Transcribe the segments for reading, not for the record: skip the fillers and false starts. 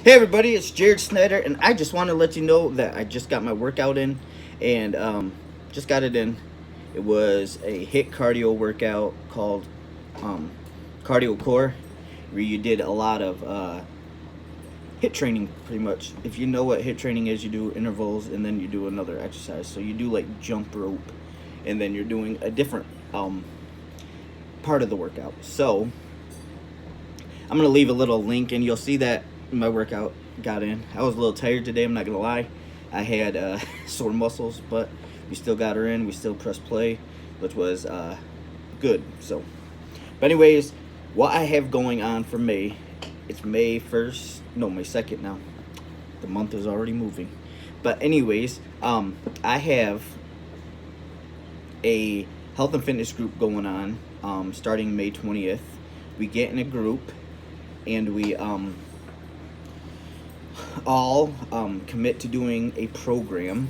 Hey everybody, it's Jared Snyder, and I just want to let you know that I just got my workout in, and just got it in. It was a hit cardio workout called um, Cardio Core, where you did a lot of hit training, pretty much. If you know what hit training is, you do intervals, and then you do another exercise. So you do like jump rope, and then you're doing a different part of the workout. So I'm gonna leave a little link, and you'll see that my workout got in. I was a little tired today. I'm not gonna lie. I had sore muscles, but we still got her in. We still pressed play, which was good. So, but anyways, what I have going on for May, it's May 1st. No, May 2nd now. The month is already moving. But anyways, I have a health and fitness group going on starting May 20th. We get in a group and we all commit to doing a program,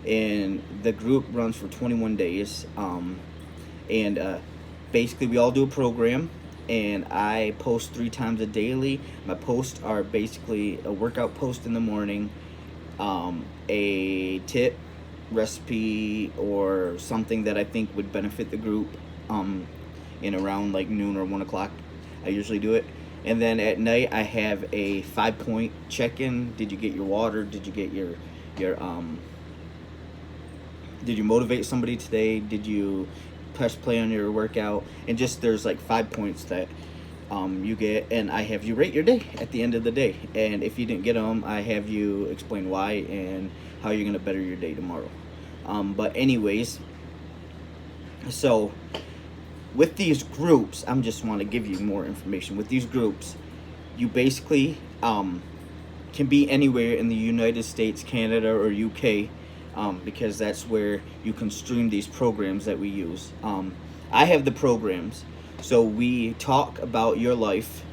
and the group runs for 21 days, and basically we all do a program, and I post 3 times a daily. My posts are basically a workout post in the morning, a tip, recipe, or something that I think would benefit the group in around like noon or 1 o'clock. I usually do it. And then at night I have a 5-point check-in. Did you get your water? Did you get your did you motivate somebody today? Did you press play on your workout? And just there's like 5 points that you get, and I have you rate your day at the end of the day. And if you didn't get them, I have you explain why and how you're gonna better your day tomorrow. But anyways, so with these groups, I'm just want to give you more information. With these groups, you basically can be anywhere in the United States, Canada, or UK, because that's where you can stream these programs that we use. I have the programs, so we talk about your life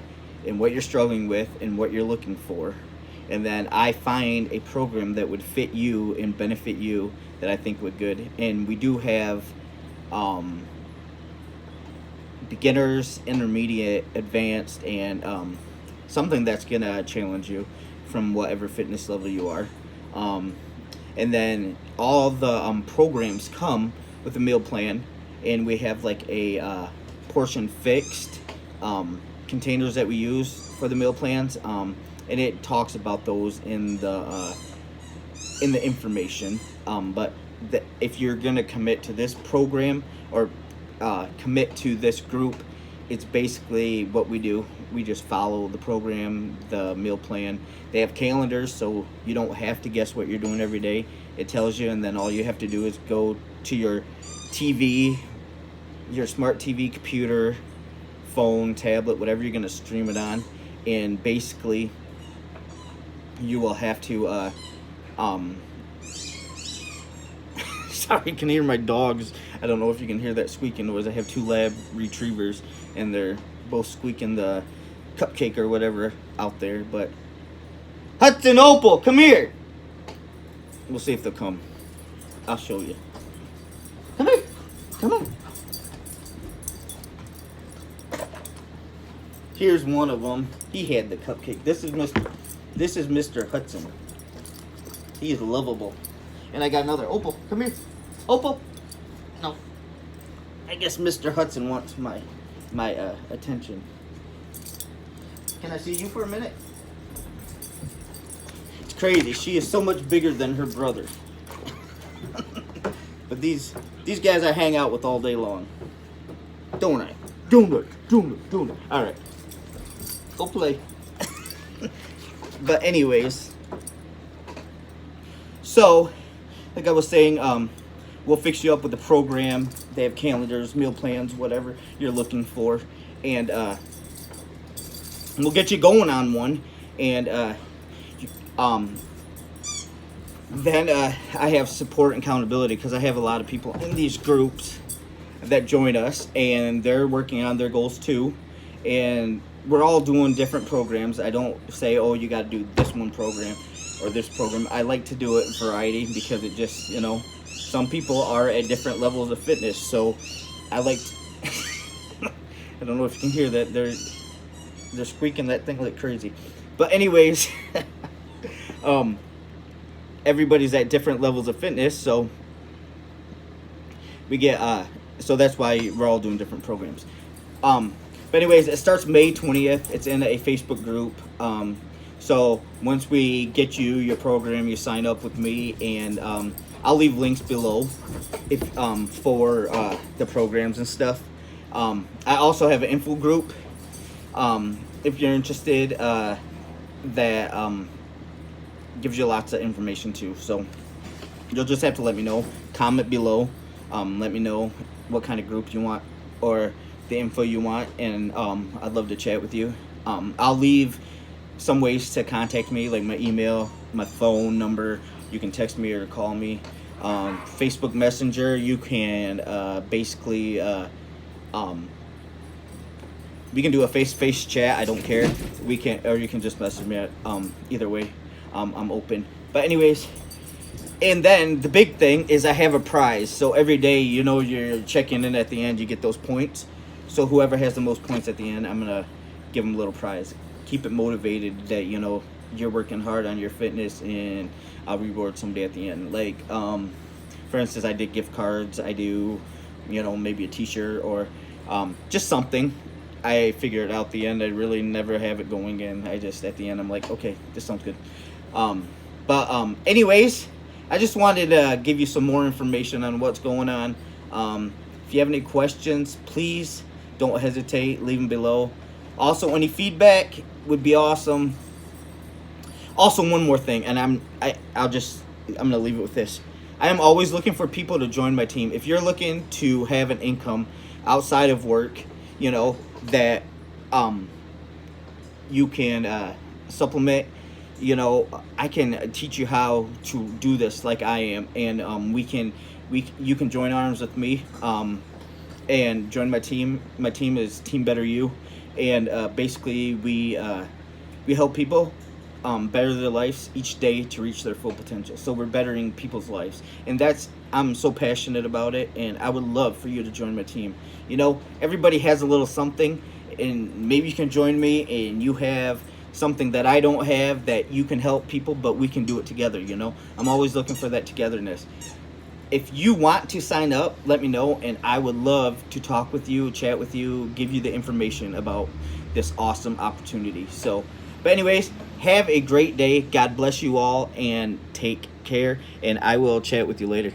and what you're struggling with and what you're looking for, and then I find a program that would fit you and benefit you that I think would good. And we do have beginners, intermediate, advanced, and something that's gonna challenge you from whatever fitness level you are. And then all the programs come with a meal plan, and we have like a portion fixed containers that we use for the meal plans, and it talks about those in the information. But if you're gonna commit to this program or commit to this group, it's basically what we do. We just follow the program, the meal plan. They have calendars, so you don't have to guess what you're doing every day. It tells you, and then all you have to do is go to your TV, your smart TV, computer, phone, tablet, whatever you're going to stream it on, and basically you will have to sorry, you can hear my dogs. I don't know if you can hear that squeaking noise. I have 2 lab retrievers, and they're both squeaking the cupcake or whatever out there. But Hudson, Opal, come here. We'll see if they'll come. I'll show you. Come here. Come on. Here's one of them. He had the cupcake. This is Mr. Hudson. He is lovable. And I got another. Opal, come here. Opal. No. I guess Mr. Hudson wants my attention. Can I see you for a minute? It's crazy. She is so much bigger than her brother. But these guys I hang out with all day long. Don't I? Don't I? All right. Go play. But anyways, so like I was saying, we'll fix you up with the program. They have calendars, meal plans, whatever you're looking for, and we'll get you going on one. And then I have support and accountability, because I have a lot of people in these groups that join us, and they're working on their goals too. And we're all doing different programs. I don't say, oh, you got to do this one program or this program. I like to do it in variety, because it just, some people are at different levels of fitness. So I like I don't know if you can hear that. They're squeaking that thing like crazy. But anyways, um, everybody's at different levels of fitness, so we get so that's why we're all doing different programs. Um, but anyways, it starts May 20th. It's in a Facebook group. So once we get you your program, you sign up with me, and I'll leave links below if for the programs and stuff. I also have an info group. If you're interested, that gives you lots of information too. So you'll just have to let me know. Comment below. Let me know what kind of group you want or the info you want, and I'd love to chat with you. I'll leave some ways to contact me, like my email, my phone number. You can text me or call me. Facebook Messenger, you can basically we can do a face-to-face chat. I don't care. We can, or you can just message me. Either way, I'm open. But anyways, and then the big thing is I have a prize. So every day, you're checking in at the end, you get those points. So whoever has the most points at the end, I'm gonna give them a little prize. Keep it motivated that you're working hard on your fitness, and I'll reward someday at the end. Like for instance, I did gift cards. I do, maybe a T-shirt or just something. I figure it out at the end. I really never have it going in. I just at the end I'm like, okay, this sounds good. But anyways, I just wanted to give you some more information on what's going on. If you have any questions, please don't hesitate. Leave them below. Also, any feedback would be awesome. Also, one more thing, and I'm gonna leave it with this. I am always looking for people to join my team. If you're looking to have an income outside of work, that you can supplement. I can teach you how to do this like I am, and you can join arms with me and join my team. My team is Team Better You, and basically we help people better their lives each day to reach their full potential. So we're bettering people's lives, and I'm so passionate about it, and I would love for you to join my team. Everybody has a little something, and maybe you can join me and you have something that I don't have that you can help people, but we can do it together. I'm always looking for that togetherness. If you want to sign up, let me know, and I would love to talk with you, chat with you, give you the information about this awesome opportunity. But anyways, have a great day. God bless you all, and take care, and I will chat with you later.